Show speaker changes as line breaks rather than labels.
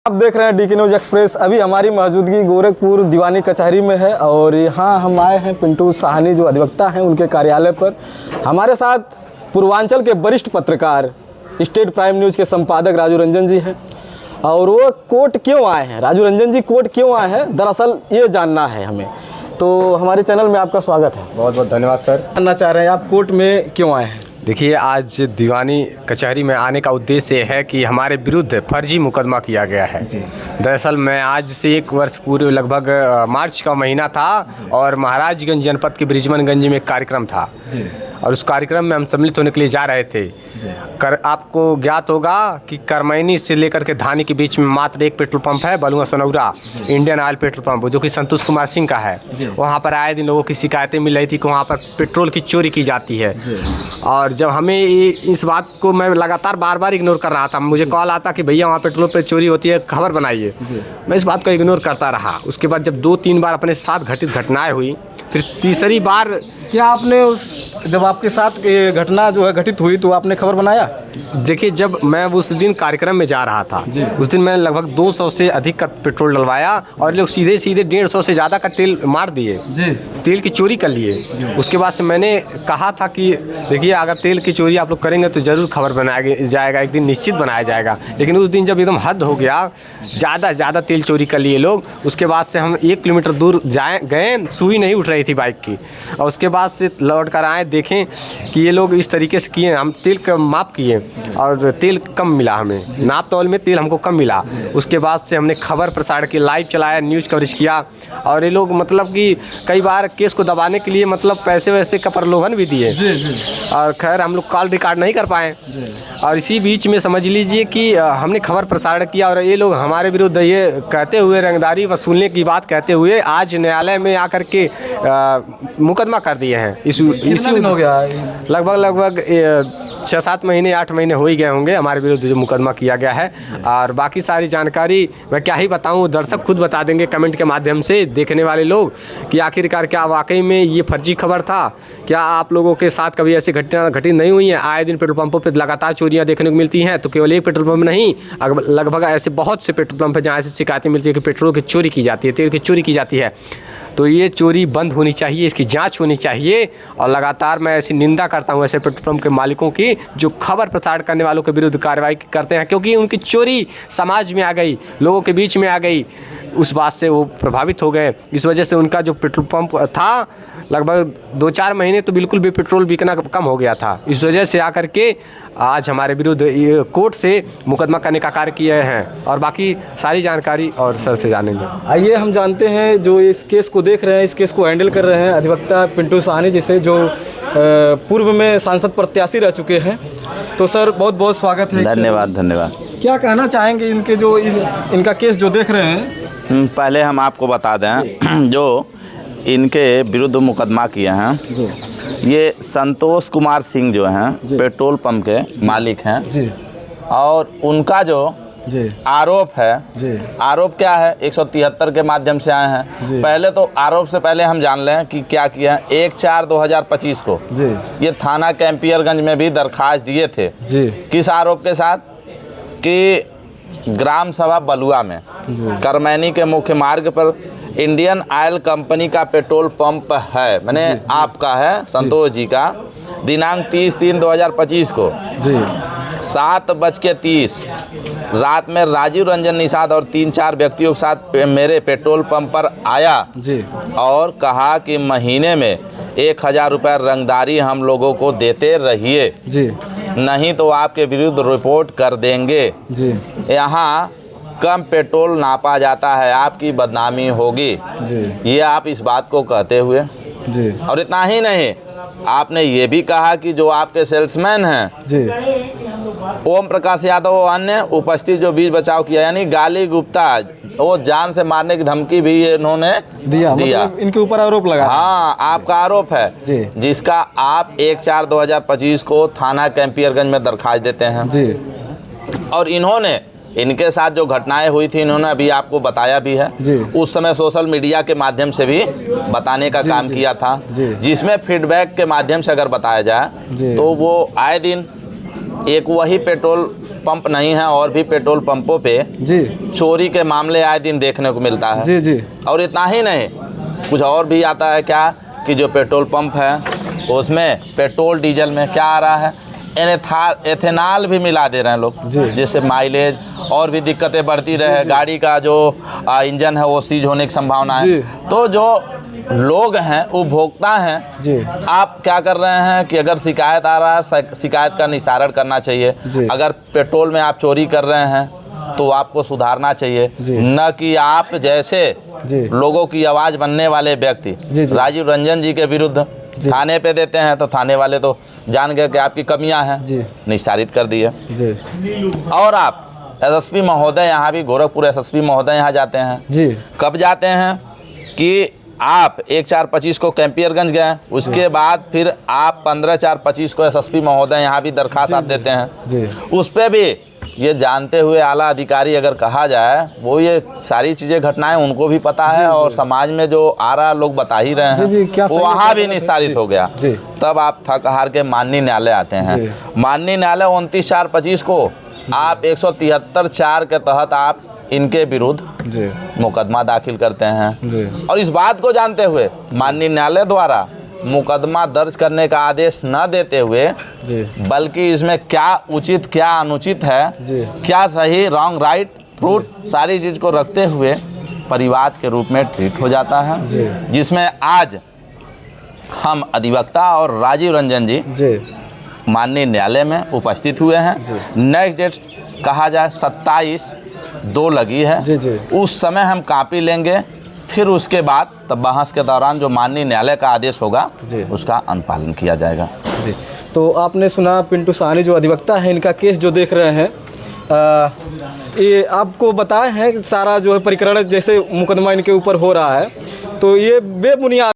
आप देख रहे हैं डीके न्यूज़ एक्सप्रेस। अभी हमारी मौजूदगी गोरखपुर दीवानी कचहरी में है और यहाँ हम आए हैं पिंटू साहनी जो अधिवक्ता हैं उनके कार्यालय पर। हमारे साथ पूर्वांचल के वरिष्ठ पत्रकार स्टेट प्राइम न्यूज़ के संपादक राजू रंजन जी हैं और वो कोर्ट क्यों आए हैं, राजू रंजन जी कोर्ट क्यों आए हैं, दरअसल ये जानना है हमें। तो हमारे चैनल में आपका स्वागत है।
बहुत बहुत धन्यवाद सर।
जानना चाह रहे हैं आप कोर्ट में क्यों आए हैं?
देखिए, आज दीवानी कचहरी में आने का उद्देश्य है कि हमारे विरुद्ध फर्जी मुकदमा किया गया है। दरअसल मैं आज से 1 वर्ष पूर्व लगभग मार्च का महीना था और महाराजगंज जनपद के ब्रिजमनगंज में एक कार्यक्रम था और उस कार्यक्रम में हम सम्मिलित होने के लिए जा रहे थे। आपको ज्ञात होगा कि करमैनी से लेकर के धानी के बीच में मात्र एक पेट्रोल पंप है, Balua Sanaura Indian Oil petrol pump, जो कि संतोष कुमार सिंह का है। वहाँ पर आए दिन लोगों की शिकायतें मिल रही थी कि वहाँ पर पेट्रोल की चोरी की जाती है और जब हमें इस बात को मैं लगातार बार इग्नोर कर रहा था। मुझे कॉल आता कि भैया वहाँ पेट्रोल पर चोरी होती है, खबर बनाइए। मैं इस बात को इग्नोर करता रहा। उसके बाद जब 2-3 बार अपने साथ घटित घटनाएँ हुई, फिर तीसरी बार
क्या आपने जब आपके साथ ये घटना जो है घटित हुई तो आपने खबर बनाया?
देखिए, जब मैं उस दिन कार्यक्रम में जा रहा था उस दिन मैंने लगभग 200 से अधिक का पेट्रोल डलवाया और लोग सीधे 150 से ज़्यादा का तेल मार दिए, तेल की चोरी कर लिए। उसके बाद से मैंने कहा था कि देखिए, अगर तेल की चोरी आप लोग करेंगे तो ज़रूर खबर बनाया जाएगा, एक दिन निश्चित बनाया जाएगा। लेकिन उस दिन जब एकदम हद हो गया, ज़्यादा तेल चोरी कर लिए लोग। उसके बाद से हम 1 किलोमीटर दूर गए, सुई नहीं उठ रही थी बाइक की, और उसके बाद से लौट कर आए, देखें कि ये लोग इस तरीके से किए। हम तेल का माप किए और तेल कम मिला, हमें नाप तौल में तेल हमको कम मिला। उसके बाद से हमने खबर प्रसारण की, लाइव चलाया, न्यूज़ कवरेज किया और ये लोग मतलब कि कई बार केस को दबाने के लिए मतलब पैसे वैसे का प्रलोभन भी दिए और खैर हम लोग कॉल रिकॉर्ड नहीं कर पाए। और इसी बीच में समझ लीजिए कि हमने खबर प्रसारण किया और ये लोग हमारे विरुद्ध ये कहते हुए, रंगदारी वसूलने की बात कहते हुए आज न्यायालय में आकर के मुकदमा कर दिए हैं।
कितना दिन हो गया?
लगभग 6-7 महीने 8 महीने हो ही गए होंगे हमारे विरुद्ध जो मुकदमा किया गया है। और बाकी सारी जानकारी मैं क्या ही बताऊं, दर्शक खुद बता देंगे कमेंट के माध्यम से, देखने वाले लोग, कि आखिरकार क्या वाकई में ये फर्जी खबर था। क्या आप लोगों के साथ कभी ऐसी घटना घटित नहीं हुई है? आए दिन पेट्रोल पंपों पर लगातार चोरियां देखने को मिलती हैं। तो केवल एक पेट्रोल पंप नहीं, लगभग ऐसे बहुत से पेट्रोल पंप हैं जहाँ ऐसी शिकायतें मिलती है कि पेट्रोल की चोरी की जाती है, तेल की चोरी की जाती है। तो ये चोरी बंद होनी चाहिए, इसकी जांच होनी चाहिए। और लगातार मैं ऐसी निंदा करता हूँ ऐसे पेट्रोल पंप के मालिकों की जो खबर प्रसारण करने वालों के विरुद्ध कार्रवाई करते हैं, क्योंकि उनकी चोरी समाज में आ गई, लोगों के बीच में आ गई। उस बात से वो प्रभावित हो गए। इस वजह से उनका जो पेट्रोल पंप था लगभग 2-4 महीने तो बिल्कुल भी पेट्रोल बिकना कम हो गया था। इस वजह से आकर के आज हमारे विरुद्ध कोर्ट से मुकदमा करने का कार्य किए हैं और बाकी सारी जानकारी और सर से जानेंगे।
आइए हम जानते हैं जो इस केस को देख रहे हैं, इस केस को हैंडल कर रहे हैं अधिवक्ता पिंटू साहनी जिसे जो पूर्व में सांसद प्रत्याशी रह चुके हैं। तो सर बहुत बहुत स्वागत है।
धन्यवाद।
क्या कहना चाहेंगे इनके जो इनका केस जो देख रहे हैं?
पहले हम आपको बता दें जो इनके विरुद्ध मुकदमा किए हैं, ये संतोष कुमार सिंह जो हैं पेट्रोल पंप के मालिक हैं जी। और उनका जो आरोप है, आरोप क्या है, 173 के माध्यम से आए हैं। पहले तो आरोप से पहले हम जान लें कि क्या किया है। 1/4/2025 को ये थाना कैंपियरगंज में भी दरखास्त दिए थे जी। किस आरोप के साथ कि ग्राम सभा बलुआ में करमैनी के मुख्य मार्ग पर इंडियन ऑयल कंपनी का पेट्रोल पंप है, मैंने आपका है, संतोष जी का, दिनांक 30/3/2025 को 7:30 रात में राजीव रंजन निषाद और 3-4 व्यक्तियों के साथ मेरे पेट्रोल पंप पर आया जी। और कहा कि महीने में 1000 रुपये रंगदारी हम लोगों को देते रहिए जी, नहीं तो आपके विरुद्ध रिपोर्ट कर देंगे जी। यहाँ कम पेट्रोल नापा जाता है, आपकी बदनामी होगी जी। ये आप इस बात को कहते हुए जी। और इतना ही नहीं, आपने ये भी कहा कि जो आपके सेल्समैन हैं जी, ओम प्रकाश यादव और अन्य उपस्थित जो बीच बचाव किया, यानी गाली गुप्ता, वो जान से मारने की धमकी भी इन्होंने दिया।
मतलब इनके ऊपर आरोप लगा।
हाँ, आपका आरोप है जी। जिसका आप 1/4/2025 को थाना कैंपियरगंज में दरखास्त देते हैं जी। और इन्होंने, इनके साथ जो घटनाएं हुई थी इन्होंने अभी आपको बताया भी है जी। उस समय सोशल मीडिया के माध्यम से भी बताने का काम किया था, जिसमें फीडबैक के माध्यम से अगर बताया जाए तो वो आए दिन एक वही पेट्रोल पंप नहीं है, और भी पेट्रोल पंपों पे
जी
चोरी के मामले आए दिन देखने को मिलता है।
जी जी
और इतना ही नहीं, कुछ और भी आता है क्या कि जो पेट्रोल पंप है उसमें पेट्रोल डीजल में क्या आ रहा है, एथेनॉल भी मिला दे रहे हैं लोग, जिससे माइलेज और भी दिक्कतें बढ़ती रहे, गाड़ी का जो इंजन है वो सीज होने की संभावना है। तो जो लोग हैं उपभोक्ता हैं
जी,
आप क्या कर रहे हैं कि अगर शिकायत आ रहा है शिकायत का निस्तारण करना चाहिए। अगर पेट्रोल में आप चोरी कर रहे हैं तो आपको सुधारना चाहिए, न कि आप जैसे लोगों की आवाज़ बनने वाले व्यक्ति राजीव रंजन जी के विरुद्ध थाने पे देते हैं, तो थाने वाले तो जान गए कि आपकी कमियां हैं, निस्तारित कर दिए। और आप एसएसपी महोदय यहाँ भी गोरखपुर एसएसपी महोदय यहाँ जाते हैं जी, कब जाते हैं कि आप 1/4/25 को कैंपियरगंज गए, उसके बाद फिर आप 15/4/25 को एसएसपी महोदय यहाँ भी दरखास्त आप देते हैं। उस पर भी ये जानते हुए आला अधिकारी अगर कहा जाए, वो ये सारी चीज़ें घटनाएं उनको भी पता है और समाज में जो आ रहा लोग बता ही रहे हैं, वो वहाँ भी निस्तारित हो गया। तब आप थक हार के माननीय न्यायालय आते हैं। माननीय न्यायालय 29/4/25 को आप 173(4) के तहत आप इनके विरुद्ध मुकदमा दाखिल करते हैं, और इस बात को जानते हुए माननीय न्यायालय द्वारा मुकदमा दर्ज करने का आदेश न देते हुए, बल्कि इसमें क्या उचित क्या अनुचित है, क्या सही रॉन्ग राइट फ्रूट सारी चीज़ को रखते हुए परिवाद के रूप में ट्रीट हो जाता है, जिसमें आज हम अधिवक्ता और राजीव रंजन जी माननीय न्यायालय में उपस्थित हुए हैं। नेक्स्ट डेट कहा जाए 27/2 लगी है, उस समय हम कॉपी लेंगे, फिर उसके बाद तब बहस के दौरान जो माननीय न्यायालय का आदेश होगा उसका अनुपालन किया जाएगा।
जी, तो आपने सुना पिंटू साहनी जो अधिवक्ता है, इनका केस जो देख रहे हैं, ये आपको बताए हैं सारा जो है प्रकरण जैसे मुकदमा इनके ऊपर हो रहा है, तो ये बेबुनियाद